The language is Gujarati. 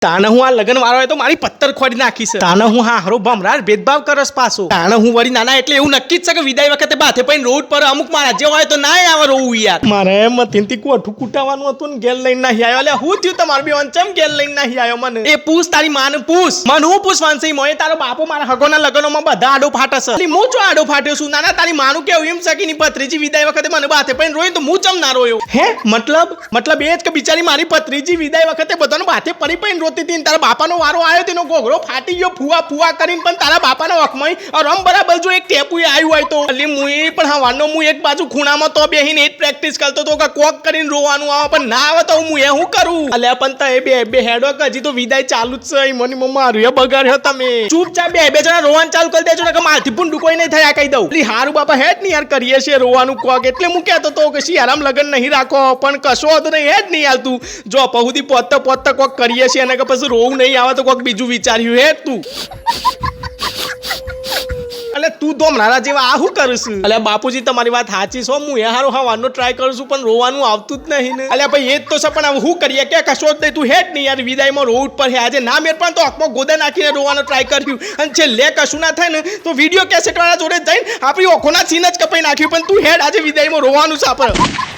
તાને હું આ લગન વાળો તો મારી પત્તર ખોડી નાખીશ. તાને હું હા હારો ભમરાર ભેદભાવ કરસ પાછો. તાને હું વળી નાના એટલે એવું નક્કી જ છે કે વિદાય વખતે બાથે પઈને રોડ પર અમુક મારા જે હોય તો ના આવે રોવું યાર. મારે મતીનથી કોઠું કૂટાવાનું હતું ને ઘેર લઈને નાહી આવ્યો. એટલે હું થયું તમારે બે વંચમ ઘેર લઈને નાહી આવ્યો મને. એ પૂછ તારી માને પૂછ. મને હું પૂછવાનું છે મોય તારો બાપો મારા હગોના લગનોમાં બધા આડો ફાટે છે. એટલે હું જો આડો ફાટ્યો છું નાના તારી માનું કેવું એમ છે કે ની પત્રીજી વિદાય વખતે મને બાથે પઈને રોઈ તો હું ચમ ના રોયો. હે મતલબ એ જ કે બિચારી મારી પત્રીજી વિદાય વખતે બધાનો બાથે પડી રોતી હતી. તારા બાપાનો વારો આવ્યો તેનો ઘોઘરો ફાટી ગયો ફુવા કરીને પણ તારા બાપાના વખમાં રમ બરાબર જો એક ટેપુએ આવ્યું હોય તો. એટલે હું પણ હવાનો હું એક બાજુ ખૂણામાં તો બેહીને એ જ પ્રેક્ટિસ કરતો તો કે કોક કરીને રોવાનું આવે પણ ના આવે તો હું એ શું કરું. અલ્યા પણ તે બે હેડો કે હજી તો વિદાય ચાલુ જ છે. મને મમ્મા રે બગાડ્યો તમે. ચૂપચાપ બે જણા રોવાનું ચાલુ કરી દેજો ને કે મારથી પણ કોઈ નહીં થયા કહી દઉં. એટલે હારું બાપા હેડ નહીં યાર કરીએ છીએ રોવાનું કોક. એટલે હું કહેતો તો કે શિયાળામાં લગન નહીં રાખો પણ કશો હતો નહીં હેડ નહીં હાલતું. જો પહુદી પોતતા કોક કરીએ છીએ અને કે પછી રોવું નહીં આવે તો કોક બીજું વિચાર્યું હે તું. એટલે તું તો મારા જેવા આ શું કરું છું. એટલે બાપુજી તમારી વાત સાચી છો. હું એ હારો હવાનો ટ્રાય કરું છું પણ રોવાનું આવતું જ નહીં ને. એટલે ભાઈ એ જ તો છે પણ હવે શું કરીએ કે કશો જ નહીં. તું હેડ નહીં યાર વિદાયમાં રોડ પર હે આજે ના મેર પણ તો આંખમાં ગોદા નાખીને રોવાનો ટ્રાય કર્યું અને છેલ્લે કશું ના થાય ને તો વિડીયો કેસેટ વાળા જોડે જઈને આપણી ઓખોના સીન જ કપાઈ નાખ્યું. પણ તું હેડ આજે વિદાયમાં રોવાનું છે આપણે.